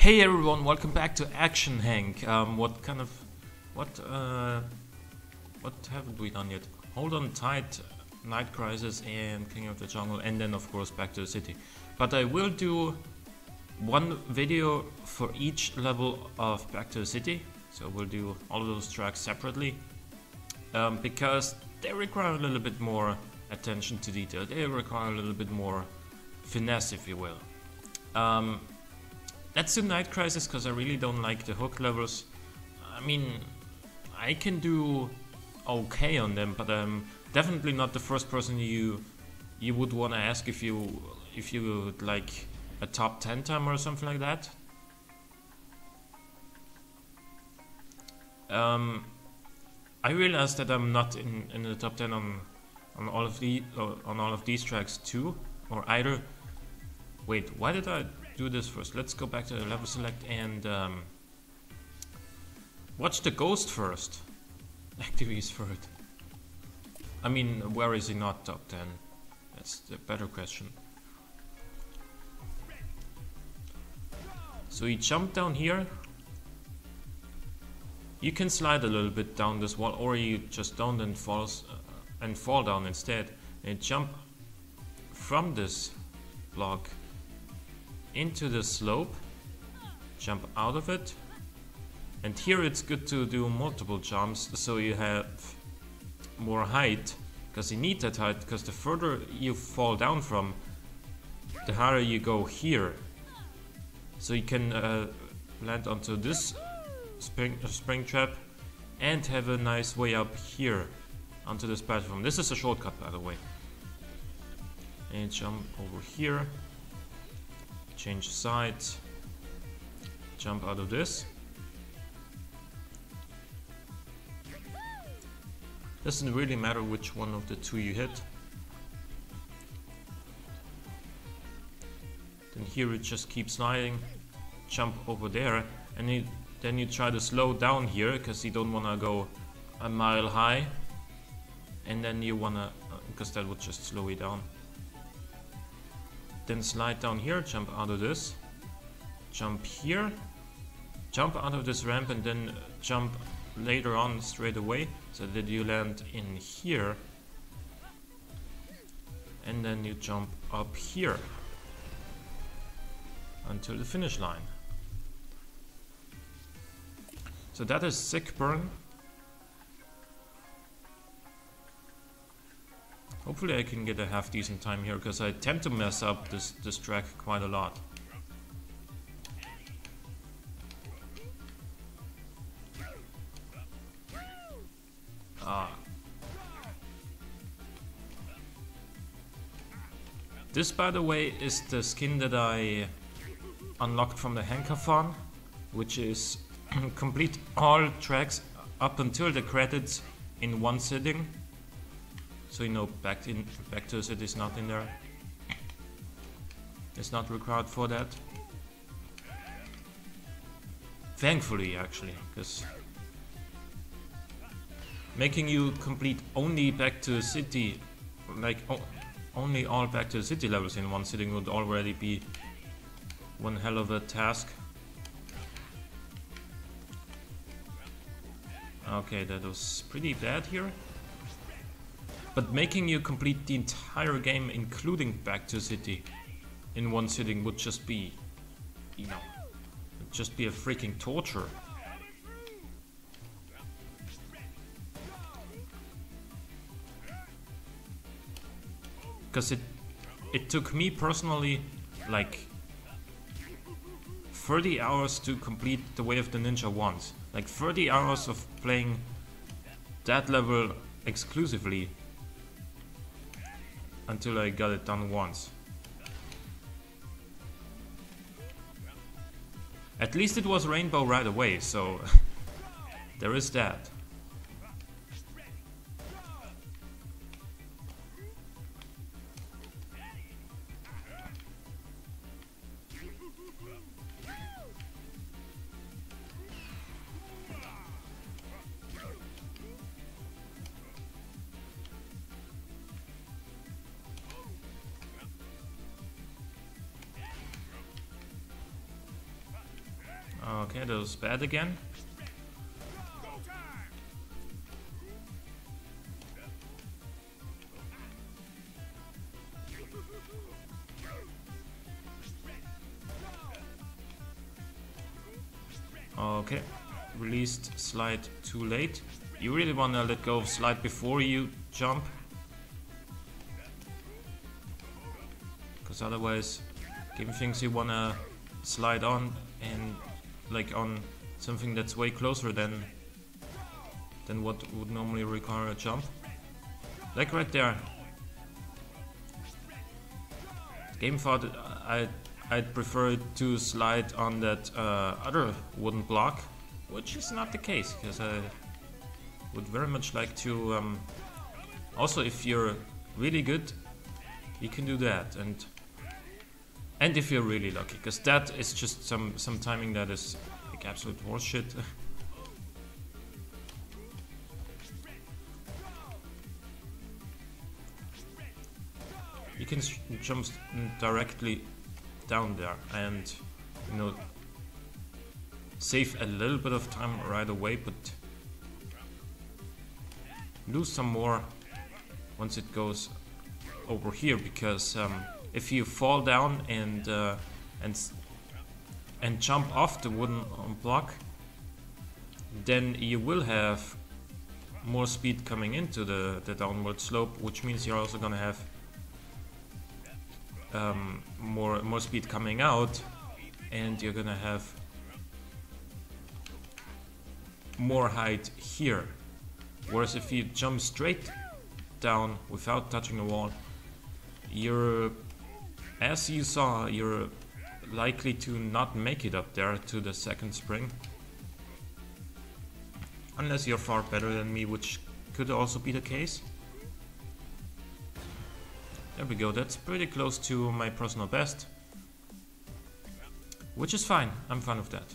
Hey everyone, welcome back to Action Henk. What haven't we done yet? Hold on tight, Night Crisis and King of the Jungle, and then of course Back to the City. But I will do one video for each level of Back to the City. So we'll do all of those tracks separately. Because they require a little bit more attention to detail. They require a little bit more finesse, if you will. Let's do Night Crisis because I really don't like the hook levels. I mean, I can do okay on them, but I'm definitely not the first person you would want to ask if you would like a top 10 timer or something like that. I realized that I'm not in the top 10 on all of these tracks too, or either. Wait, why did I do this first? Let's go back to the level select and watch the ghost first. Activities first. I mean, where is he not top 10? That's the better question. So he jumped down here. You can slide a little bit down this wall, or you just don't and fall down instead. And jump from this block into the slope, jump out of it, and here it's good to do multiple jumps so you have more height, because you need that height, because the further you fall down from, the higher you go here. So you can land onto this spring trap and have a nice way up here onto this platform. This is a shortcut, by the way. And jump over here, change sides, jump out of this. Doesn't really matter which one of the two you hit. Then here it just keeps sliding, jump over there, and then you try to slow down here because you don't want to go a mile high, and then you want to, because that would just slow you down. Then slide down here, jump out of this, jump here, jump out of this ramp, and then jump later on straight away so that you land in here, and then you jump up here until the finish line. So that is sick burn. Hopefully I can get a half decent time here, because I tend to mess up this track quite a lot. This, by the way, is the skin that I unlocked from the Henkathon, which is complete all tracks up until the credits in one sitting. So you know, Back to the City is not in there. It's not required for that. Thankfully, actually, because making you complete only Back to the City, like only all Back to the City levels in one sitting, would already be one hell of a task. Okay, that was pretty bad here. But making you complete the entire game, including Back to the City, in one sitting would just be, you know, just be a freaking torture. Because it took me personally like 30 hours to complete The Way of the Ninja once. Like 30 hours of playing that level exclusively until I got it done once. At least it was rainbow right away, so there is that. Okay, that was bad again. Okay, released slide too late. You really want to let go of slide before you jump, because otherwise game thinks you want to slide on and like on something that's way closer than what would normally require a jump. Like right there. Game thought I'd prefer to slide on that other wooden block, which is not the case, because I would very much like to also, if you're really good, you can do that, and if you're really lucky, because that is just some timing that is like absolute horseshit. You can jump directly down there and, you know, save a little bit of time right away, but lose some more once it goes over here, because if you fall down and jump off the wooden block, then you will have more speed coming into the downward slope, which means you're also gonna have more speed coming out, and you're gonna have more height here. Whereas if you jump straight down without touching the wall, as you saw, you're likely to not make it up there to the second spring, unless you're far better than me, which could also be the case. There we go, that's pretty close to my personal best, which is fine. I'm fine with that.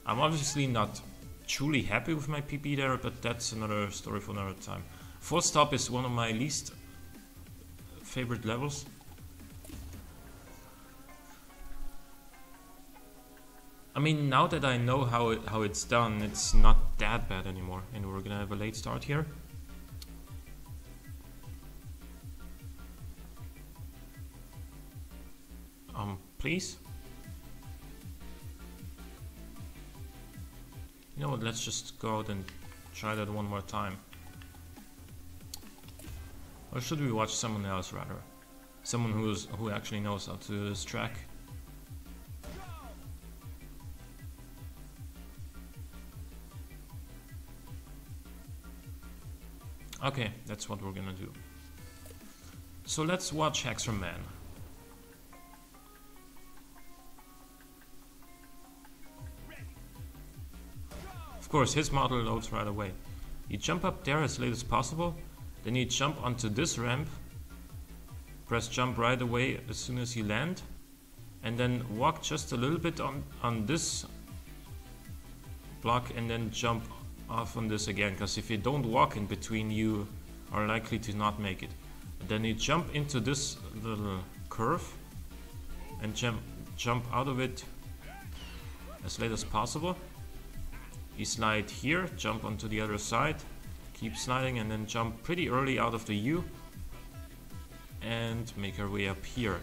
I'm obviously not truly happy with my PB there, but that's another story for another time. Full stop is one of my least favorite levels. I mean, now that I know how it's done, it's not that bad anymore, and we're gonna have a late start here. Please? You know what, let's just go out and try that one more time. Or should we watch someone else rather? Someone who actually knows how to do this track. Okay, that's what we're gonna do. So let's watch Hexerman. Of course, his model loads right away. You jump up there as late as possible, then you jump onto this ramp, press jump right away as soon as you land, and then walk just a little bit on this block and then jump off on this again, because if you don't walk in between, you are likely to not make it. And then you jump into this little curve and jump out of it as late as possible. You slide here, jump onto the other side, keep sliding, and then jump pretty early out of the U and make our way up here.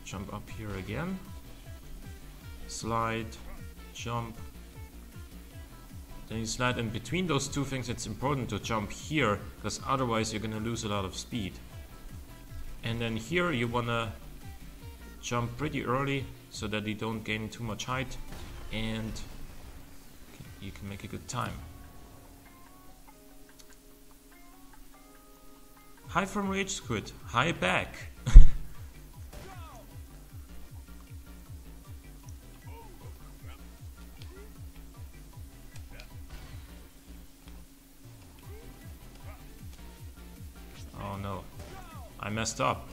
Jump up here again, slide, jump, then you slide. In between those two things, it's important to jump here, because otherwise you're gonna lose a lot of speed. And then here you wanna jump pretty early so that you don't gain too much height, and you can make a good time. Hi from Rage Squid, hi back. Oh no, I messed up.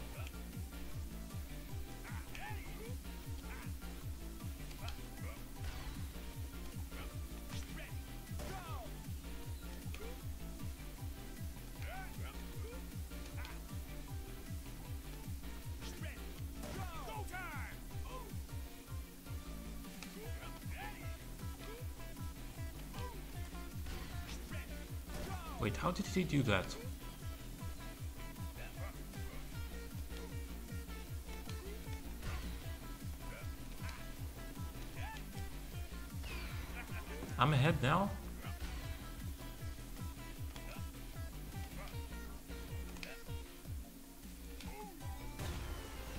Wait, how did he do that? I'm ahead now?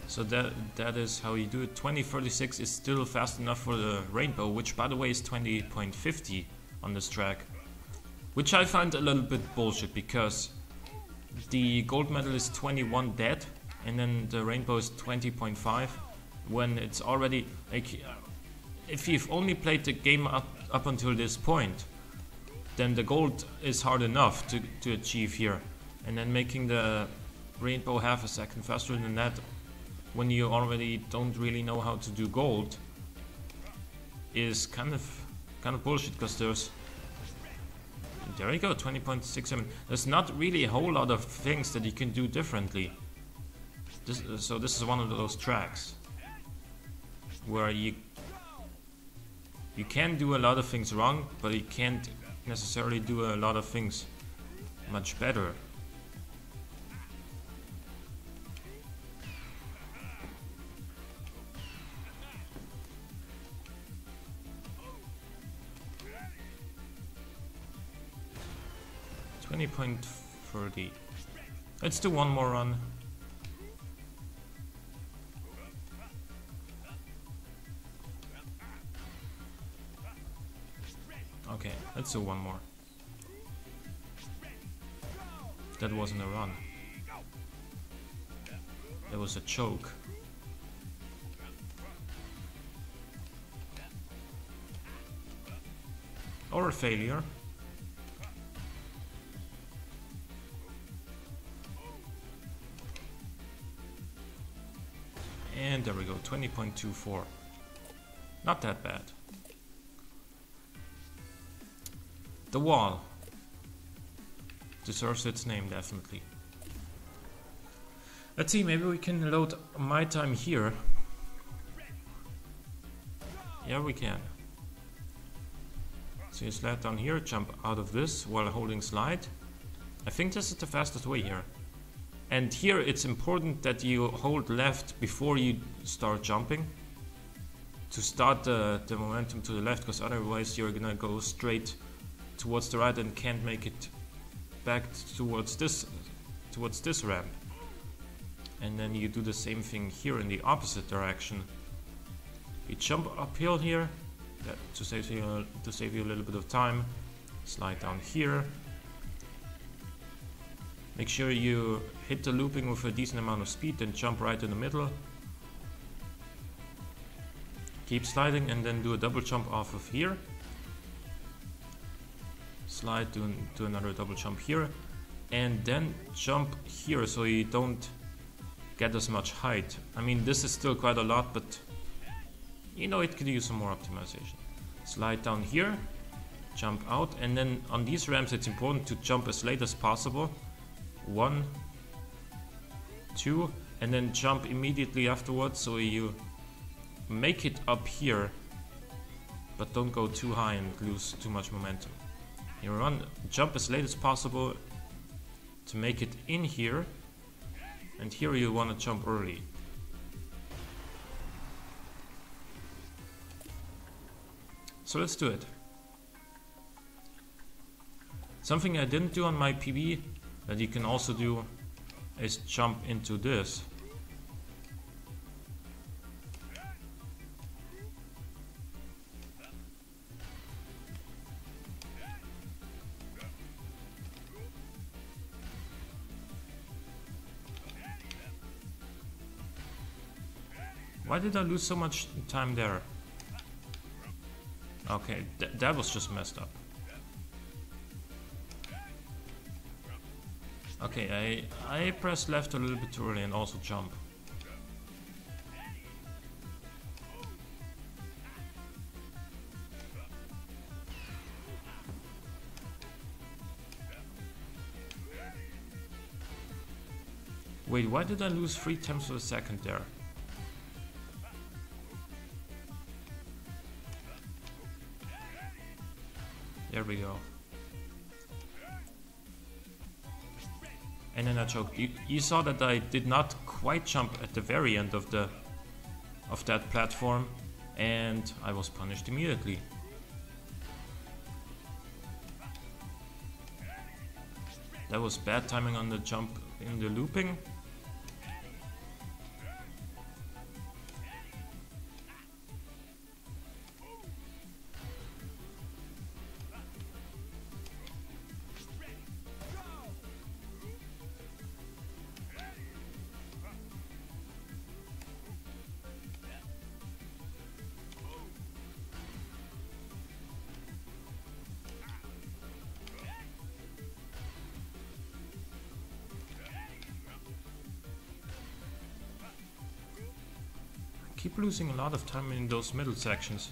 So that is how you do it. 2036 is still fast enough for the rainbow, which by the way is 20.50 on this track. Which I find a little bit bullshit, because the gold medal is 21 dead, and then the rainbow is 20.5, when it's already, like, if you've only played the game up until this point, then the gold is hard enough to achieve here. And then making the rainbow half a second faster than that, when you already don't really know how to do gold, is kind of bullshit, because there you go, 20.67. There's not really a whole lot of things that you can do differently. So this is one of those tracks where you can do a lot of things wrong, but you can't necessarily do a lot of things much better. .30. Let's do one more run. Okay, let's do one more. That wasn't a run. That was a choke. Or a failure. And there we go, 20.24. Not that bad. The wall deserves its name, definitely. Let's see, maybe we can load my time here. Yeah, we can. So you slide down here, jump out of this while holding slide. I think this is the fastest way here. And here it's important that you hold left before you start jumping to start the momentum to the left, because otherwise you're gonna go straight towards the right and can't make it back towards this ramp. And then you do the same thing here in the opposite direction. You jump uphill here to save you a little bit of time. Slide down here. Make sure you hit the looping with a decent amount of speed, then jump right in the middle. Keep sliding and then do a double jump off of here. Slide, do another double jump here. And then jump here so you don't get as much height. I mean, this is still quite a lot, but you know, it could use some more optimization. Slide down here, jump out, and then on these ramps it's important to jump as late as possible. 1, 2, and then jump immediately afterwards, so you make it up here, but don't go too high and lose too much momentum. You jump as late as possible to make it in here, and here you want to jump early. So let's do it. Something I didn't do on my PB that you can also do is jump into this. Why did I lose so much time there? Okay, that was just messed up. Okay, I pressed left a little bit too early and also jump. Wait, why did I lose 3/10 of a second there? There we go. and then I choked. You saw that I did not quite jump at the very end of that platform, and I was punished immediately. That was bad timing on the jump in the looping. Keep losing a lot of time in those middle sections.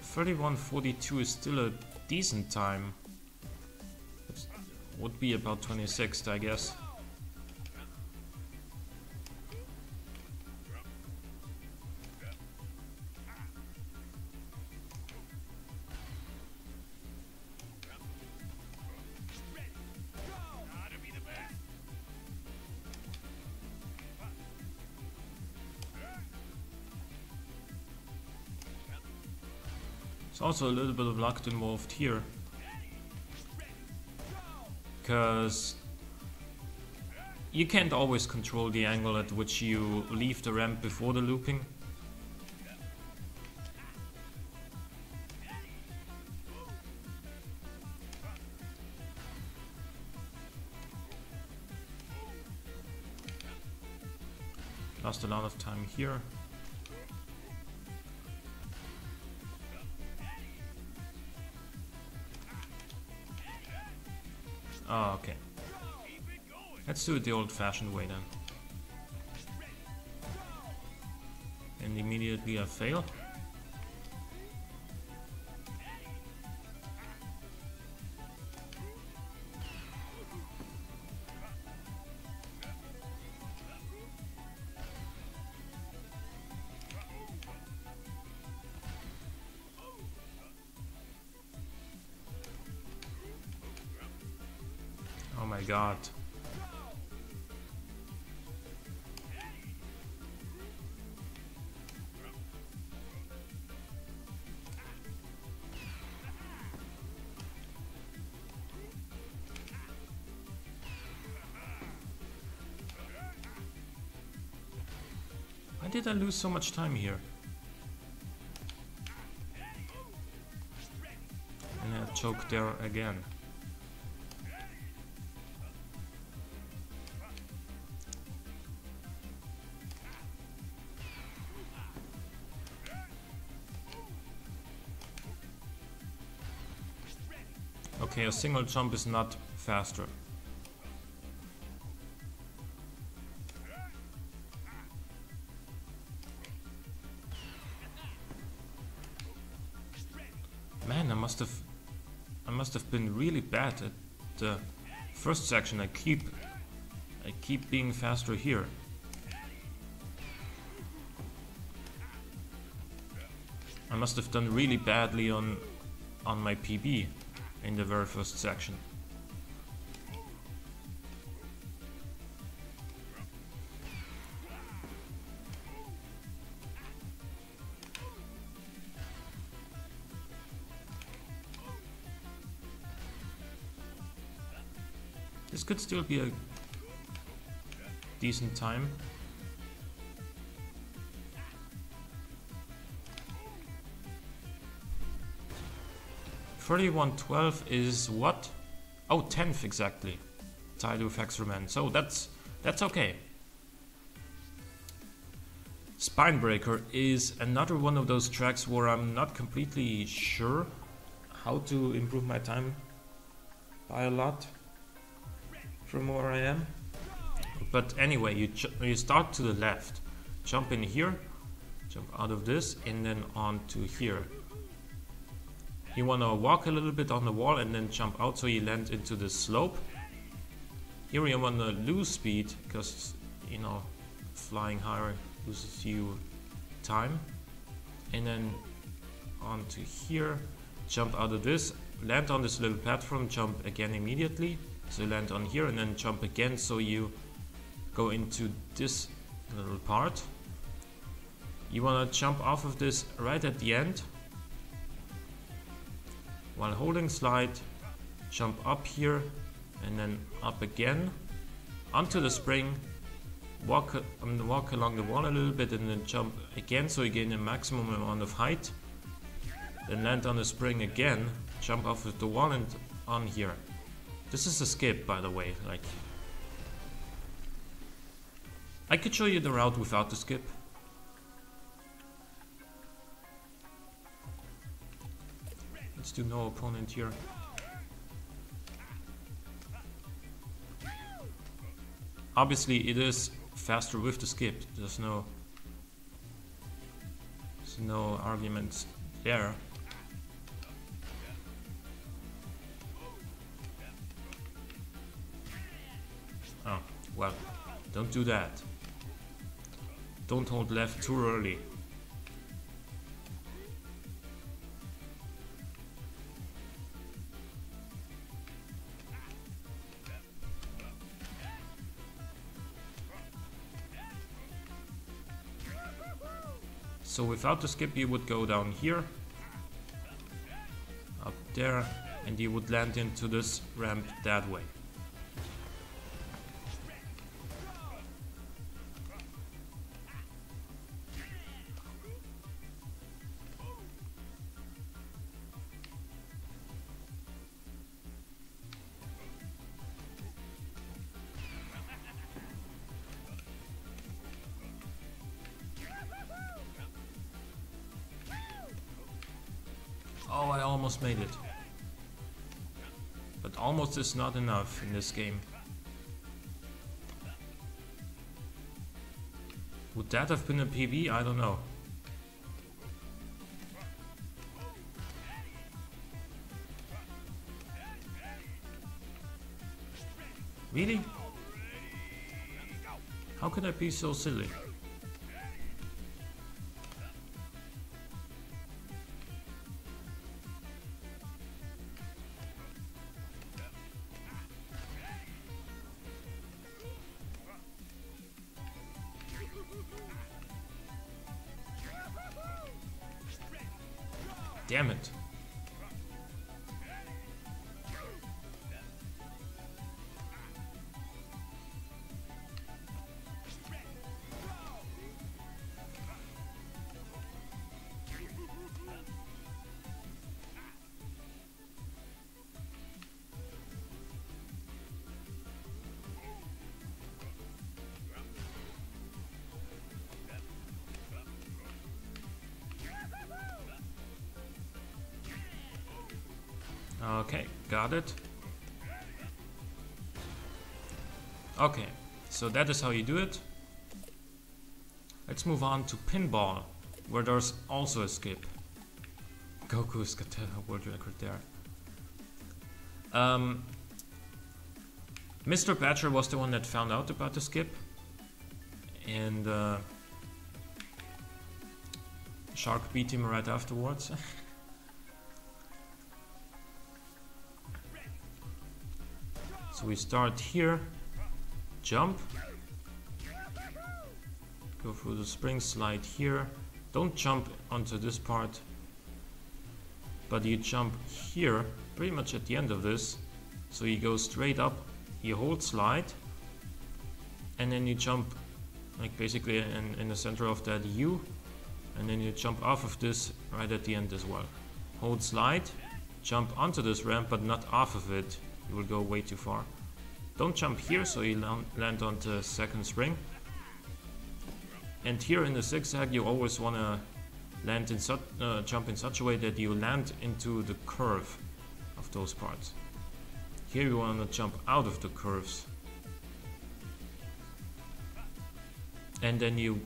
$31.42 is still a decent time. It would be about 26th, I guess. There's also a little bit of luck involved here, because you can't always control the angle at which you leave the ramp before the looping. Lost a lot of time here. Oh, okay. Let's do it the old-fashioned way then. And immediately I fail. Oh my god. Why did I lose so much time here? And I choked there again. Okay, a single jump is not faster. Man, I must have been really bad at the first section. I keep being faster here. I must have done really badly on my PB in the very first section. This could still be a decent time. $31.12 is what? Oh, 10th exactly. Tied with Extraman. So that's okay. Spinebreaker is another one of those tracks where I'm not completely sure how to improve my time by a lot from where I am. But anyway, you start to the left, jump in here, jump out of this, and then on to here. You want to walk a little bit on the wall and then jump out so you land into the slope. Here you want to lose speed because, you know, flying higher loses you time. And then onto here, jump out of this, land on this little platform, jump again immediately. So land on here and then jump again, so you go into this little part. You want to jump off of this right at the end. While holding slide, jump up here and then up again onto the spring, walk along the wall a little bit and then jump again, so you gain a maximum amount of height. Then land on the spring again, jump off of the wall and on here. This is a skip, by the way. Like, I could show you the route without the skip. Let's do no opponent here. Obviously it is faster with the skip. There's no arguments there. Oh, well, don't do that. Don't hold left too early. So without the skip you would go down here, up there, and you would land into this ramp that way. Oh, I almost made it. But almost is not enough in this game. Would that have been a PB? I don't know. Really? How could I be so silly? Damn it. Okay, got it. Okay, so that is how you do it. Let's move on to Pinball, where there's also a skip. Goku's got a world record there. Mr. Badger was the one that found out about the skip, and Shark beat him right afterwards. So we start here, jump, go through the spring, slide here, don't jump onto this part, but you jump here, pretty much at the end of this, so you go straight up, you hold slide, and then you jump like basically in the center of that U, and then you jump off of this right at the end as well. Hold slide, jump onto this ramp but not off of it. You will go way too far. Don't jump here, so you land on the second spring. And here in the zigzag, you always want to land in jump in such a way that you land into the curve of those parts. Here you want to jump out of the curves. And then you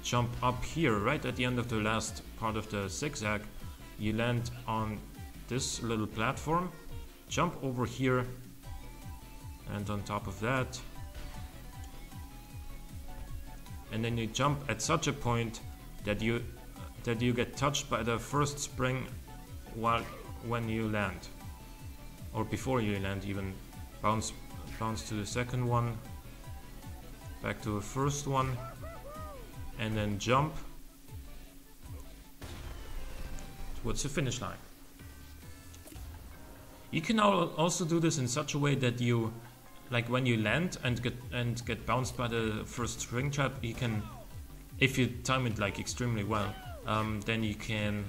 jump up here, right at the end of the last part of the zigzag. You land on this little platform. Jump over here and on top of that, and then you jump at such a point that that you get touched by the first spring when you land, or before you land even. Bounce to the second one, back to the first one, and then jump towards the finish line. You can also do this in such a way that you, like when you land and get bounced by the first spring trap, you can, if you time it like extremely well, then you can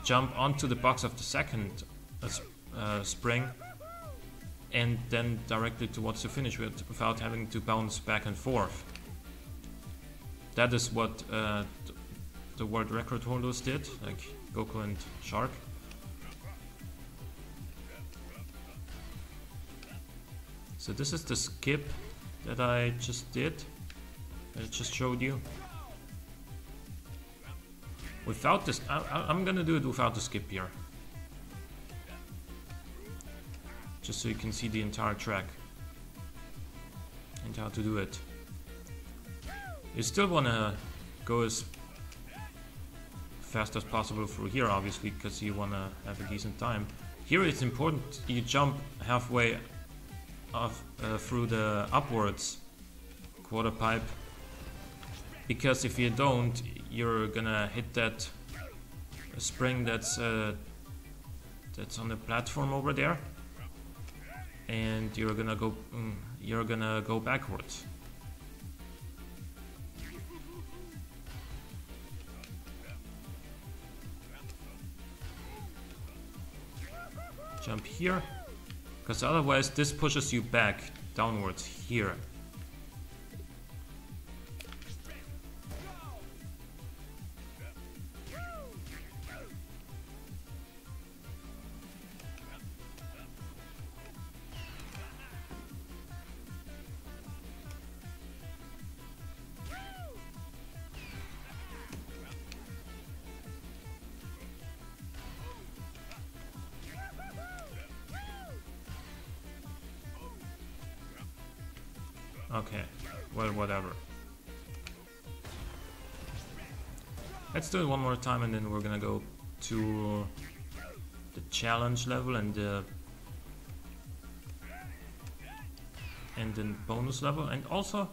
jump onto the box of the second spring and then directly towards the finish without having to bounce back and forth. That is what the world record holders did, like Goku and Shark. So this is the skip that I just did, that I just showed you. Without this, I'm gonna do it without the skip here, just so you can see the entire track and how to do it. You still wanna go as fast as possible through here, obviously, because you wanna have a decent time. Here it's important you jump halfway through the upwards quarter pipe, because if you don't, you're gonna hit that spring that's on the platform over there, and you're gonna go backwards. Jump here, because otherwise this pushes you back downwards here. Okay, well, whatever. Let's do it one more time, and then we're gonna go to the challenge level and the bonus level, and also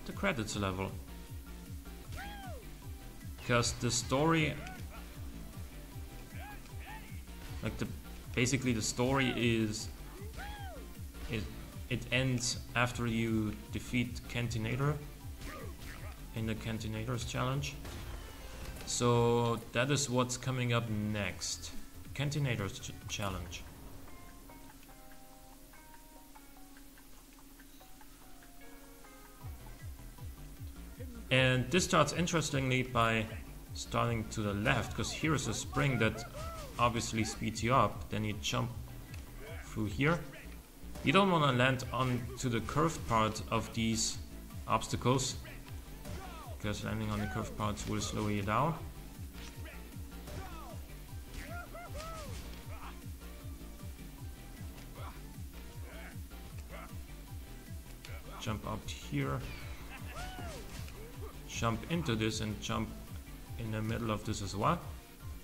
the credits level. Because the story, like basically the story is it ends after you defeat Cantinator in the Cantinators challenge. So that is what's coming up next. Cantinators challenge. And this starts interestingly by starting to the left, because here's a spring that obviously speeds you up. Then you jump through here. You don't want to land onto the curved part of these obstacles, because landing on the curved parts will slow you down. Jump up here, jump into this, and jump in the middle of this as well.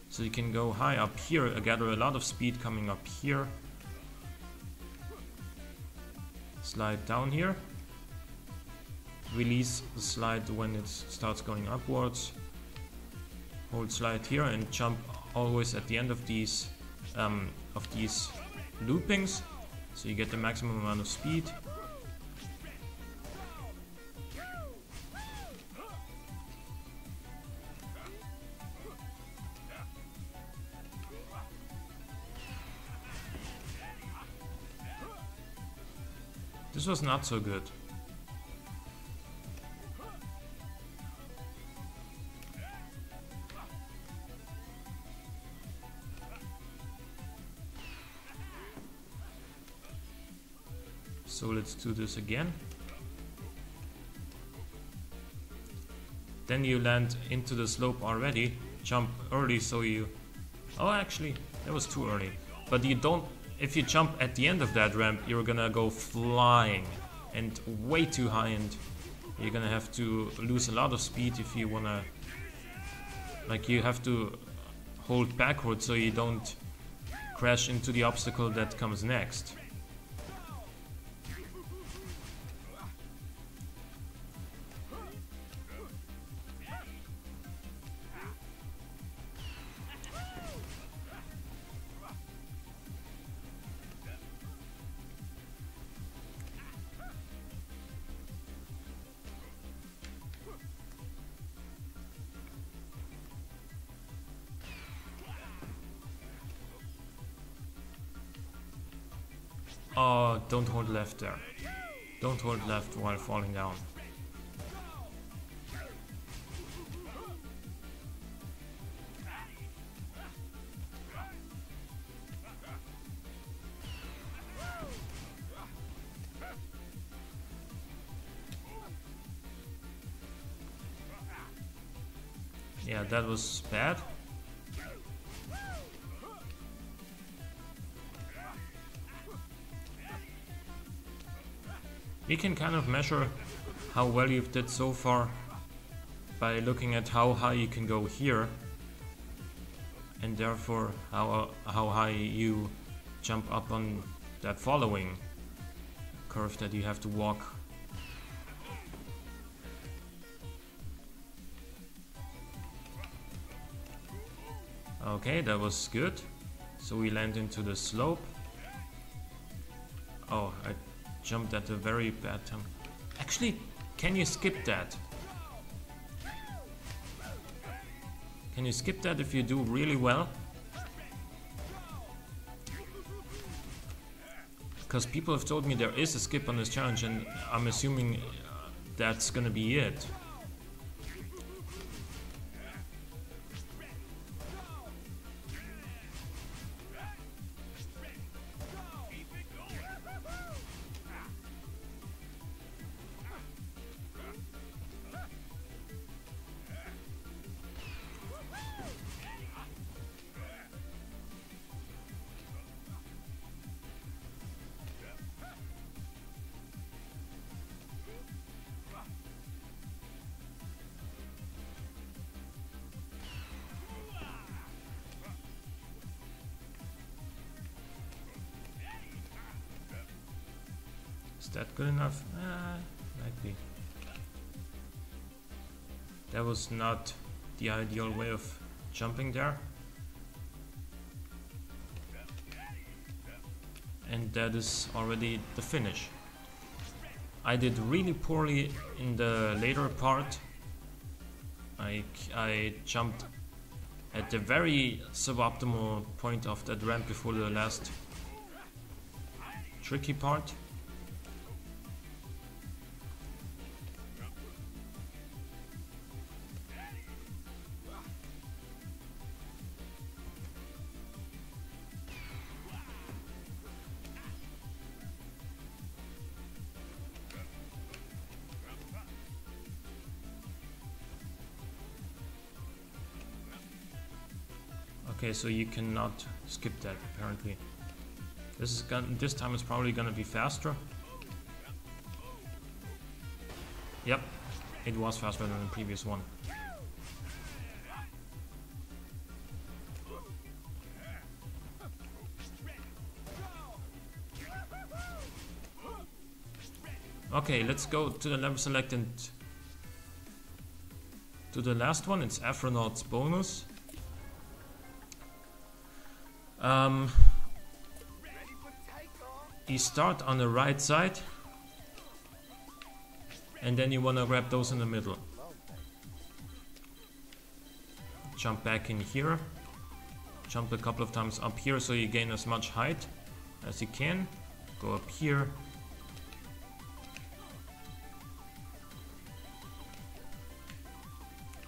So you can go high up here, gather a lot of speed coming up here. Slide down here, release the slide when it starts going upwards, hold slide here, and jump always at the end of these loopings, so you get the maximum amount of speed. This was not so good. So let's do this again. Then you land into the slope already. Jump early so you... Oh, actually, that was too early. But you don't... If you jump at the end of that ramp, you're gonna go flying and way too high, and you're gonna have to lose a lot of speed if you wanna Like you have to hold backward so you don't crash into the obstacle that comes next. Oh, don't hold left there. Don't hold left while falling down. Yeah, that was bad. We can kind of measure how well you've did so far by looking at how high you can go here, and therefore how high you jump up on that following curve that you have to walk. Okay, that was good. So we land into the slope. Oh, I jumped at a very bad time. Actually, can you skip that? Can you skip that if you do really well? Because people have told me there is a skip on this challenge, and I'm assuming that's gonna be it. Is that good enough? Might be. That was not the ideal way of jumping there. And that is already the finish. I did really poorly in the later part. I jumped at the very suboptimal point of that ramp before the last tricky part. Okay, so you cannot skip that apparently. This time it's probably gonna be faster. Yep, it was faster than the previous one. Okay, let's go to the level select and to the last one. It's Afronaut's bonus. You start on the right side and then you want to grab those in the middle. Jump back in here, jump a couple of times up here so you gain as much height as you can. Go up here,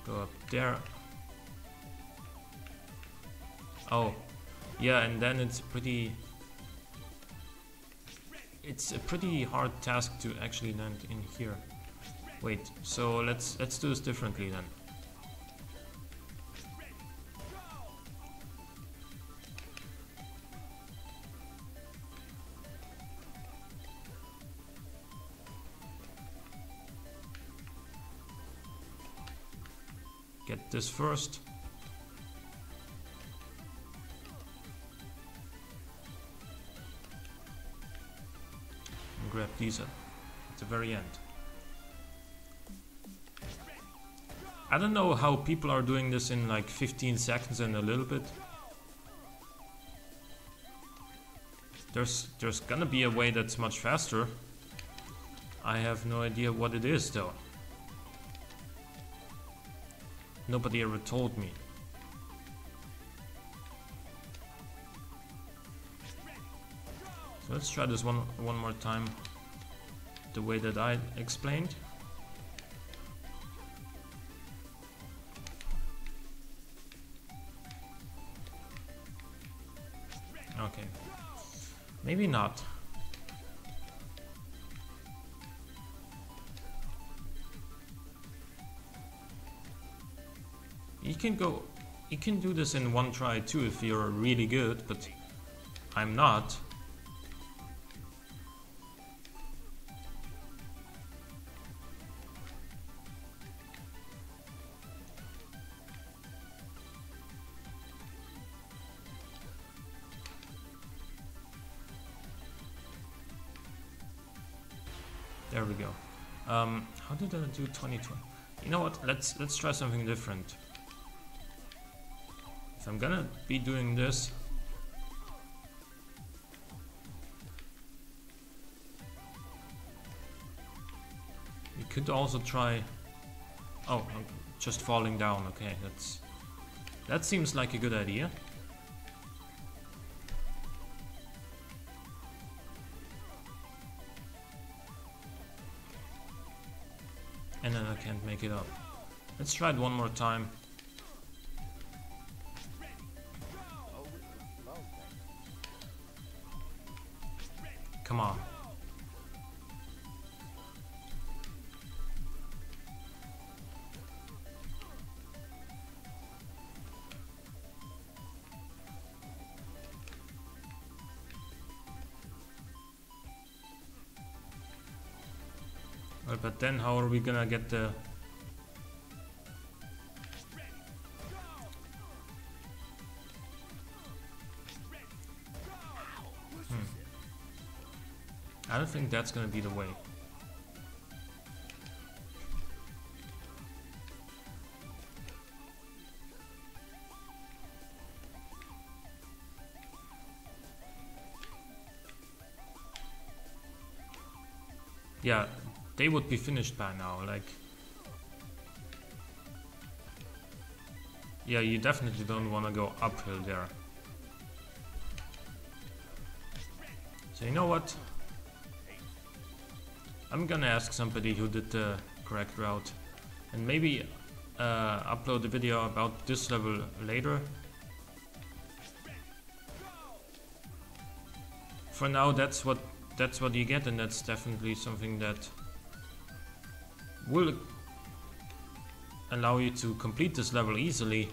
go up there. Oh yeah, and then it's a pretty hard task to actually land in here. Wait, so let's do this differently then. Get this first, grab these at the very end. I don't know how people are doing this in like 15 seconds and a little bit. There's gonna be a way that's much faster. I have no idea what it is though. Nobody ever told me. So let's try this one more time the way that I explained. Okay. Maybe not. You can do this in one try too if you're really good, but I'm not. There we go. How did I do 2020? You know what? Let's try something different. If I'm gonna be doing this, you could also try. Oh, I'm just falling down. Okay, that seems like a good idea. And then I can't make it up. Let's try it one more time. Come on. Well, but then how are we gonna get the... I don't think that's gonna be the way. Yeah, they would be finished by now, like... Yeah, you definitely don't want to go uphill there. So you know what? I'm gonna ask somebody who did the correct route and maybe upload a video about this level later. For now, that's what you get, and that's definitely something that will allow you to complete this level easily,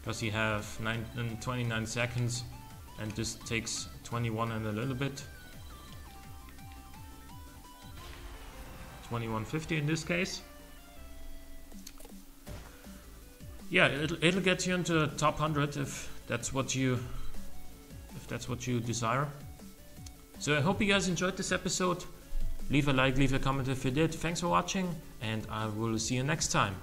because you have 29 seconds and this takes 21 and a little bit. 2150 in this case. Yeah, it'll get you into the top 100 if that's what you desire. So I hope you guys enjoyed this episode. Leave a like, leave a comment if you did. Thanks for watching, and I will see you next time.